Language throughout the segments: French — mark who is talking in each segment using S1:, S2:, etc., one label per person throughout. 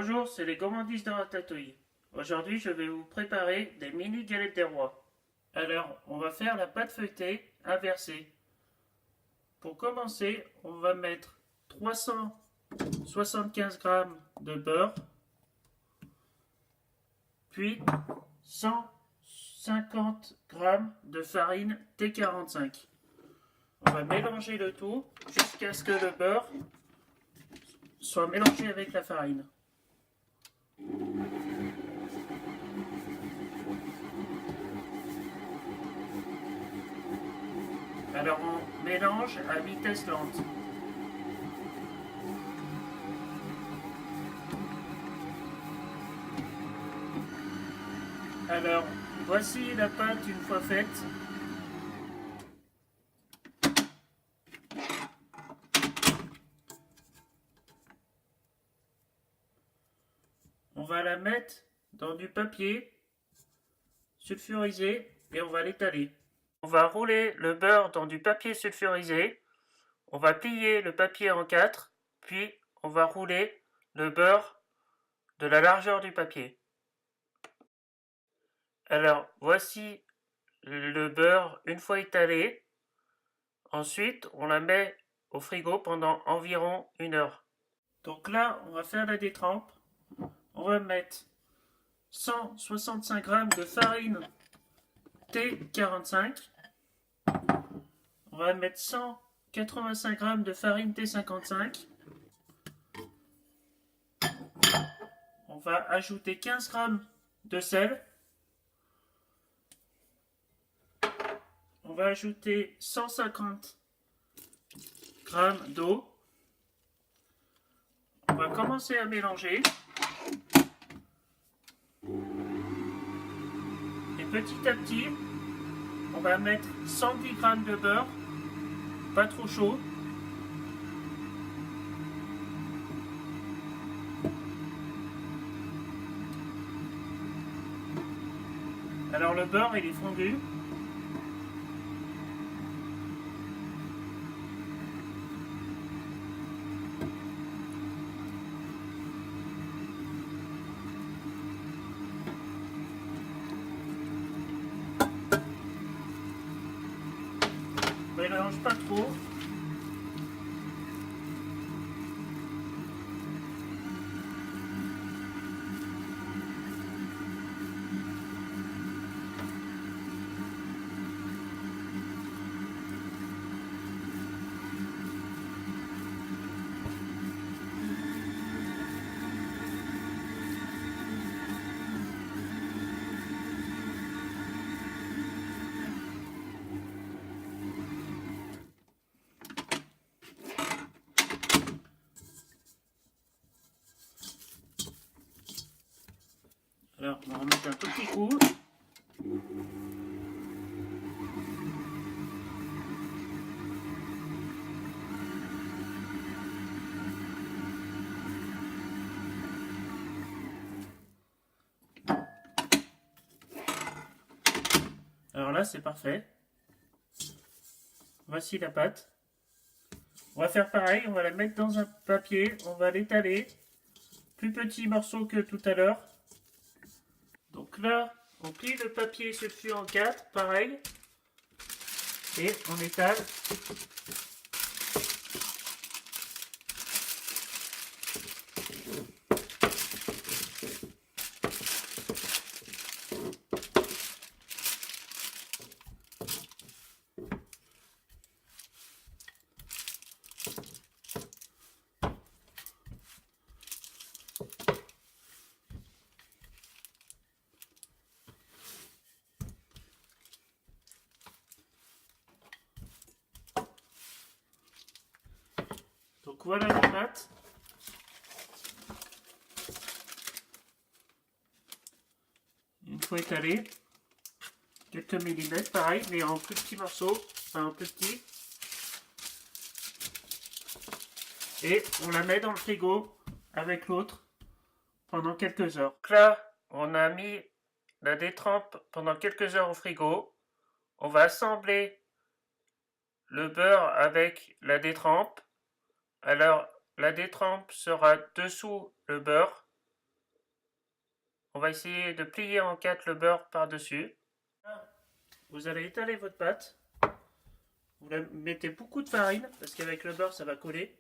S1: Bonjour, c'est les gourmandises de Ratatouille. Aujourd'hui, je vais vous préparer des mini galettes des rois. Alors, on va faire la pâte feuilletée inversée. Pour commencer, on va mettre 375 g de beurre, puis 150 g de farine T45. On va mélanger le tout jusqu'à ce que le beurre soit mélangé avec la farine. Alors on mélange à vitesse lente. Alors voici la pâte une fois faite. On va la mettre dans du papier sulfurisé et on va l'étaler. On va rouler le beurre dans du papier sulfurisé. On va plier le papier en 4, puis on va rouler le beurre de la largeur du papier. Alors voici le beurre une fois étalé. Ensuite, on la met au frigo pendant environ 1 heure. Donc là, on va faire la détrempe. On va mettre 165 g de farine T45. On va mettre 185 g de farine T55. On va ajouter 15 g de sel. On va ajouter 150 g d'eau. On va commencer à mélanger. Et petit à petit, on va mettre 110 g de beurre, pas trop chaud. Alors le beurre il est fondu. On mélange pas trop. Alors, on va remettre un tout petit coup. Alors là, c'est parfait. Voici la pâte. On va faire pareil, on va la mettre dans un papier, on va l'étaler. Plus petit morceau que tout à l'heure. Donc là, on plie le papier sulfure en 4, pareil. Et on étale. Donc voilà la pâte. Une fois étalée, quelques millimètres, pareil, mais en plus petits morceaux, enfin en plus petits. Et on la met dans le frigo avec l'autre pendant quelques heures. Donc là, on a mis la détrempe pendant quelques heures au frigo. On va assembler le beurre avec la détrempe. Alors, la détrempe sera dessous le beurre on va essayer de plier en 4 le beurre par-dessus. Vous allez étaler votre pâte. Vous mettez beaucoup de farine, parce qu'avec le beurre, ça va coller.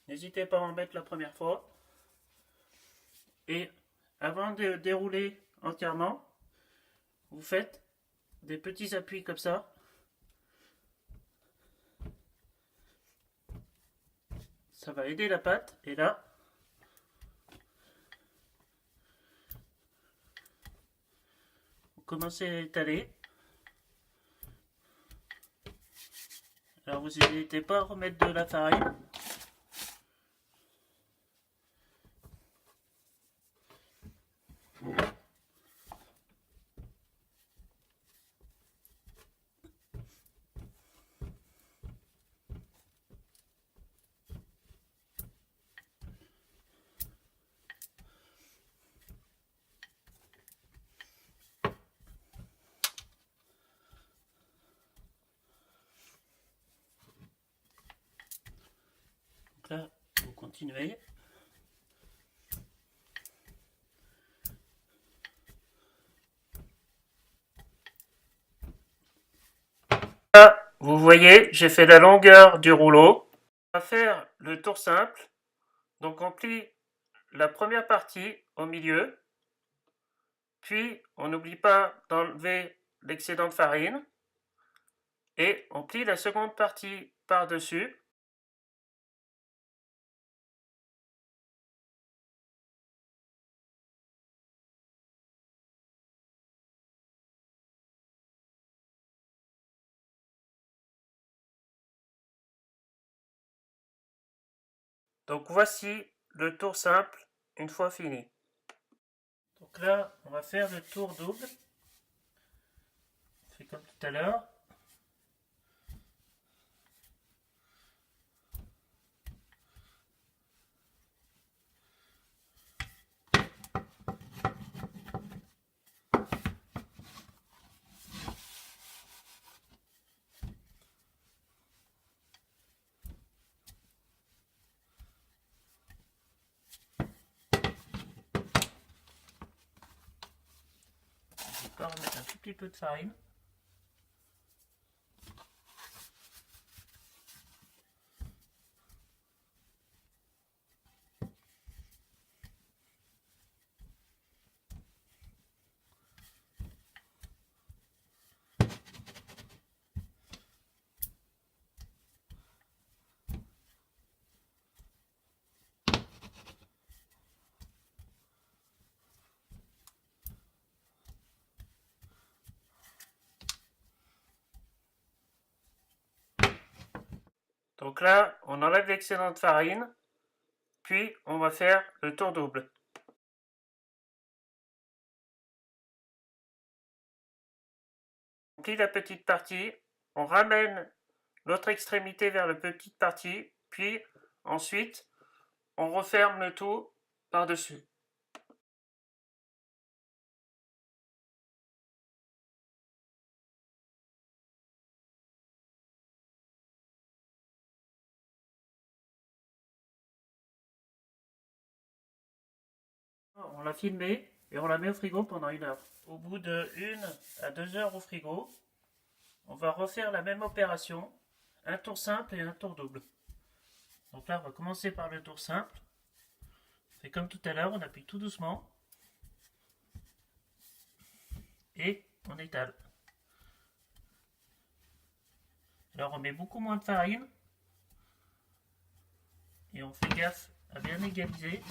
S1: N'hésitez pas à en mettre la première fois. Et avant de dérouler entièrement, vous faites des petits appuis comme ça. Ça va aider la pâte. Et là, vous commencez à étaler. Alors vous n'hésitez pas à remettre de la farine. Donc là, vous continuez. Là, vous voyez, j'ai fait la longueur du rouleau. On va faire le tour simple. Donc on plie la première partie au milieu. Puis on n'oublie pas d'enlever l'excédent de farine. Et on plie la seconde partie par-dessus. Donc voici le tour simple une fois fini. Donc là, on va faire le tour double. On fait comme tout à l'heure. On va remettre un tout petit peu de farine. Donc là, on enlève l'excédent de farine, puis on va faire le tour double. On plie la petite partie, on ramène l'autre extrémité vers la petite partie, puis ensuite on referme le tout par-dessus. On l'a filmé et on la met au frigo pendant 1 heure. Au bout de 1 à 2 heures au frigo, on va refaire la même opération, un tour simple et un tour double. Donc là, on va commencer par le tour simple. On fait comme tout à l'heure, on appuie tout doucement et on étale. Alors on met beaucoup moins de farine et on fait gaffe à bien égaliser.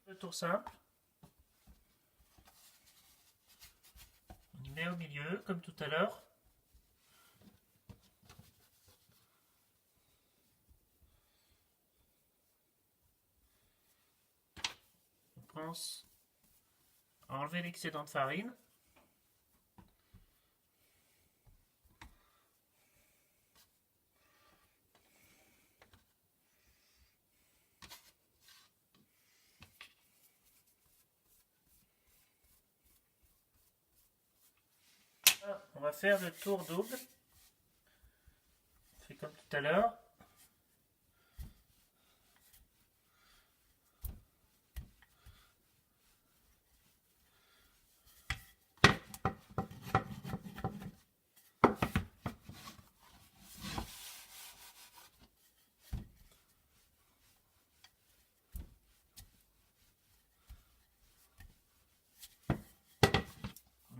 S1: Le tour simple, on y met au milieu comme tout à l'heure. On pense à enlever l'excédent de farine. là, on va faire le tour double. On fait comme tout à l'heure.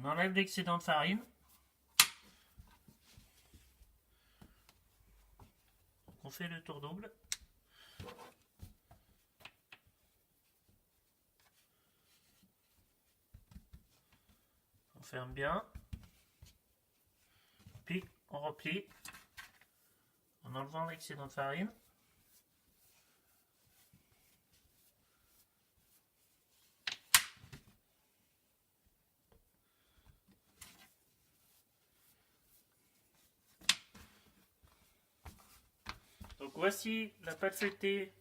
S1: On enlève l'excédent de farine. On fait le tour double. On ferme bien. Puis on replie en enlevant l'excédent de farine. Donc voici la pâte feuilletée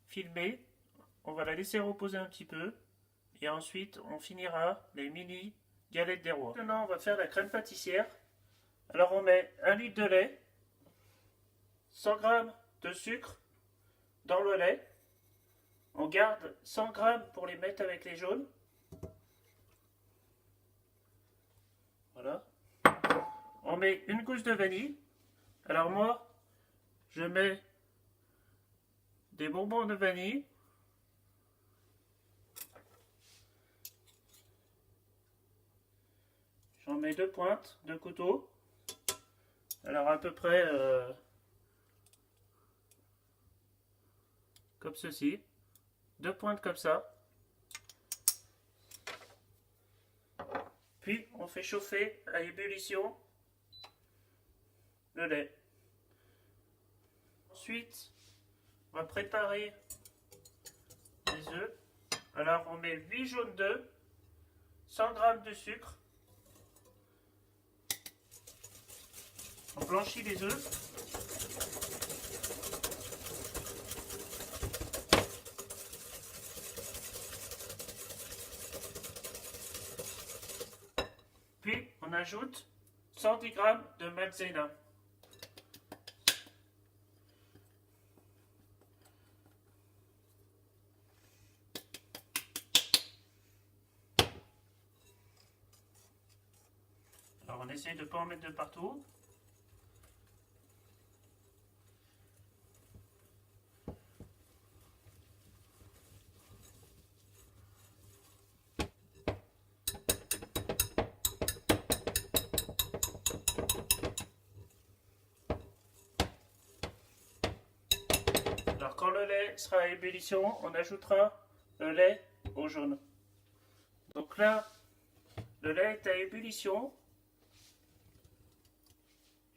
S1: filmée. On va la laisser reposer un petit peu. Et ensuite, on finira les mini galettes des rois. Maintenant, on va faire la crème pâtissière. Alors, on met 1 litre de lait, 100 g de sucre dans le lait. On garde 100 g pour les mettre avec les jaunes. Voilà. On met une gousse de vanille. Alors moi, je mets des bonbons de vanille. J'en mets 2 pointes de couteau. Alors à peu près comme ceci. 2 pointes comme ça. Puis on fait chauffer à ébullition le lait. Ensuite, on va préparer les œufs. Alors on met 8 jaunes d'œufs, 100 g de sucre. On blanchit les œufs. Puis on ajoute 110 g de maïzena. Alors on essaye de ne pas en mettre de partout. Alors quand le lait sera à ébullition, on ajoutera le lait au jaune. Donc là, le lait est à ébullition.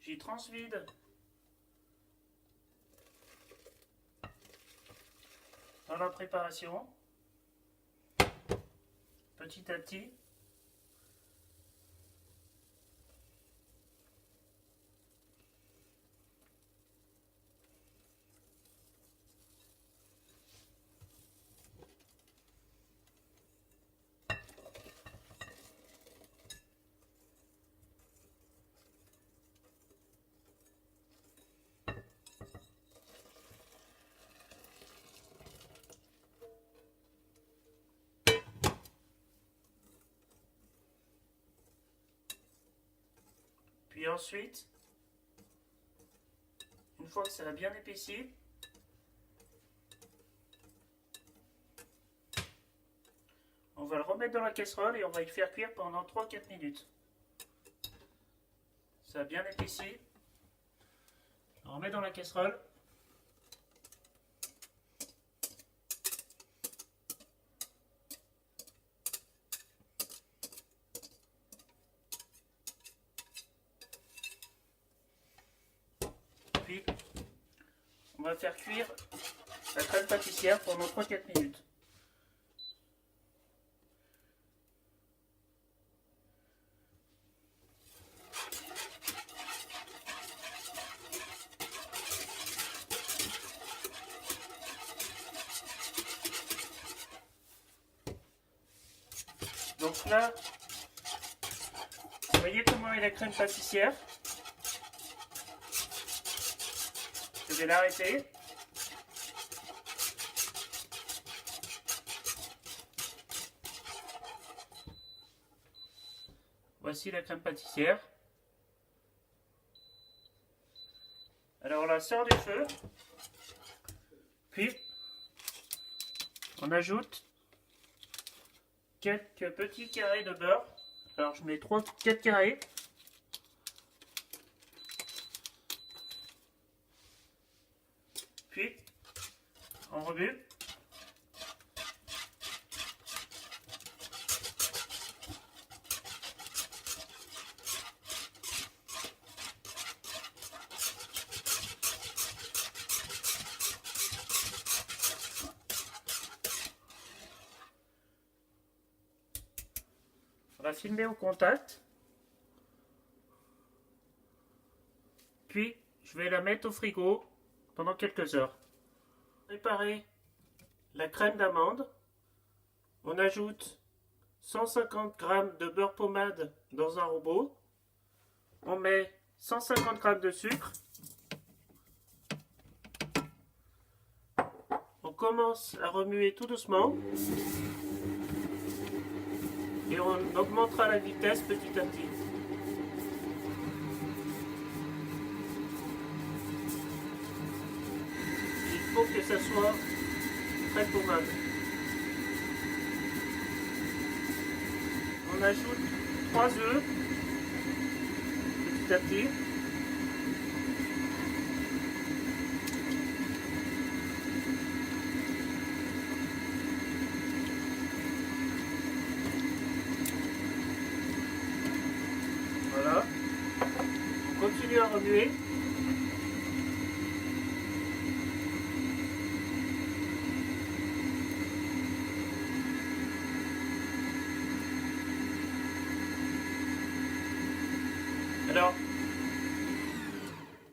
S1: J'y transvide dans la préparation, petit à petit. Puis ensuite, une fois que ça a bien épaissi, on va le remettre dans la casserole et on va y faire cuire pendant 3-4 minutes. Ça a bien épaissi. On remet dans la casserole. Puis, on va faire cuire la crème pâtissière pendant 3-4 minutes. Donc là, voyez comment est la crème pâtissière? Je vais l'arrêter. Voici la crème pâtissière. Alors on la sort du feu. Puis on ajoute quelques petits carrés de beurre. Alors je mets 4 carrés. Puis on remue. On va filmer au contact. Puis je vais la mettre au frigo pendant quelques heures. Préparer la crème d'amande. On ajoute 150 g de beurre pommade dans un robot. On met 150 g de sucre. On commence à remuer tout doucement. Et on augmentera la vitesse petit à petit. Il faut que ça soit très pommade. On ajoute 3 œufs petit à petit. Voilà. On continue à remuer. Alors,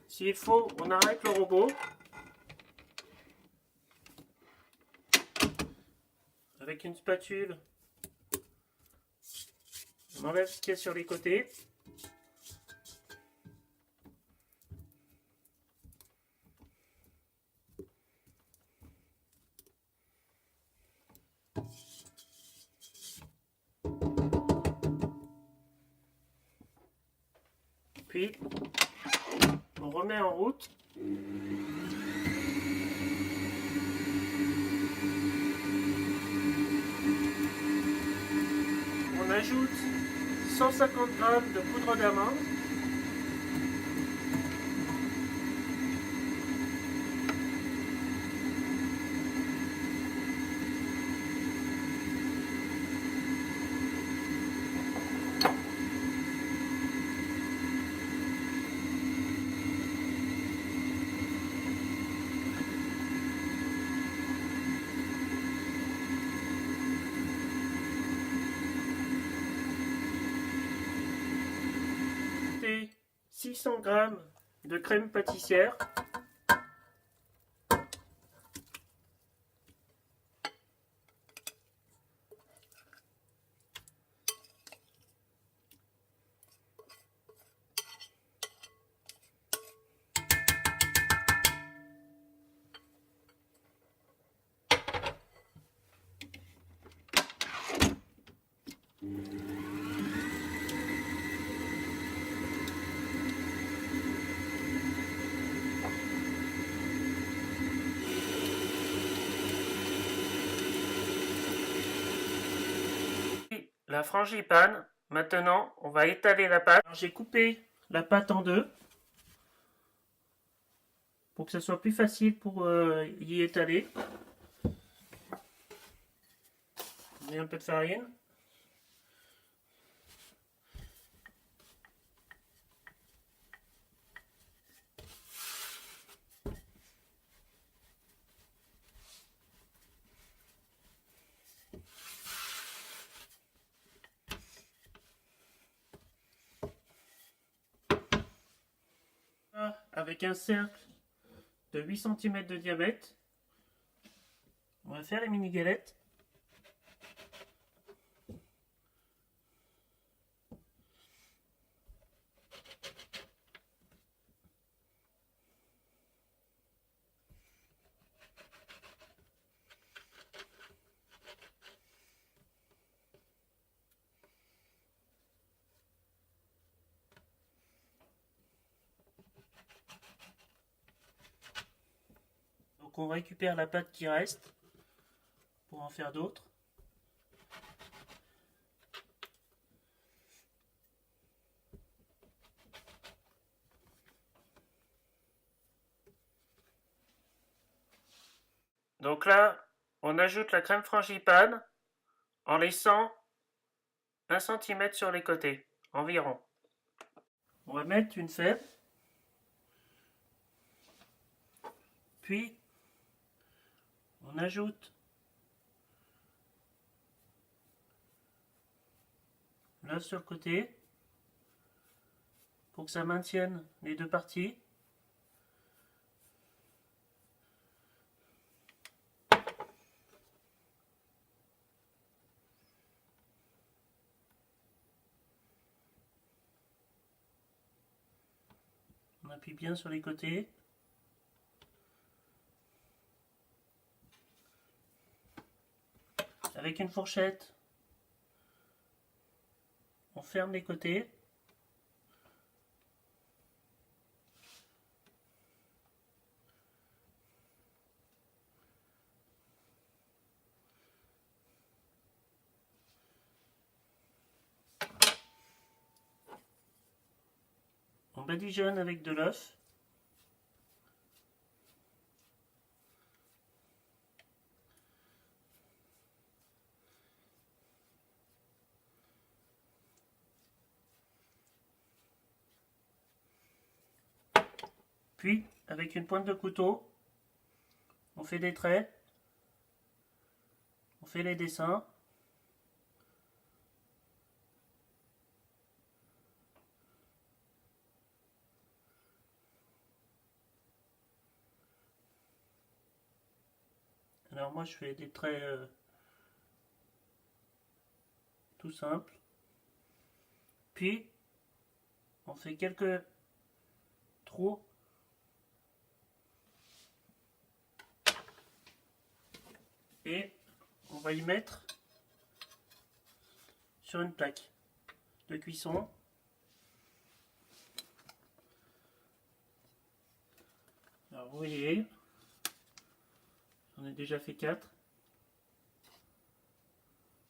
S1: s'il faut, on arrête le robot. Avec une spatule, on enlève ce qu'il y a sur les côtés. Puis, on remet en route. On ajoute 150 g de poudre d'amande. Et 600 g de crème pâtissière. La frangipane, maintenant on va étaler la pâte. J'ai coupé la pâte en deux pour que ce soit plus facile pour y étaler. On met un peu de farine. Avec un cercle de 8 cm de diamètre, on va faire les mini galettes. Donc on récupère la pâte qui reste pour en faire d'autres. Donc là, on ajoute la crème frangipane en laissant 1 cm sur les côtés, environ. On va mettre une fève, puis on ajoute l'œuf sur le côté pour que ça maintienne les deux parties. On appuie bien sur les côtés. Avec une fourchette, on ferme les côtés. On badigeonne avec de l'œuf. Puis, avec une pointe de couteau, on fait des traits, on fait les dessins. Alors moi je fais des traits tout simples. Puis, on fait quelques trous. Et on va y mettre sur une plaque de cuisson. Alors vous voyez, j'en ai déjà fait 4.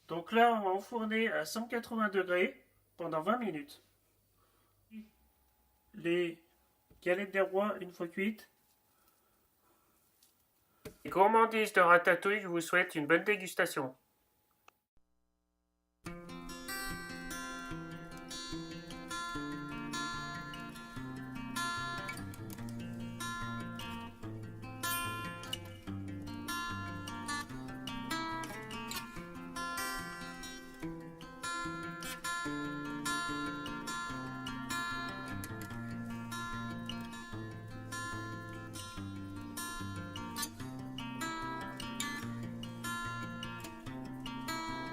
S1: Donc là, on va enfourner à 180 degrés pendant 20 minutes. Les galettes des rois, une fois cuites. Les gourmandises de Ratatouille vous souhaitent une bonne dégustation.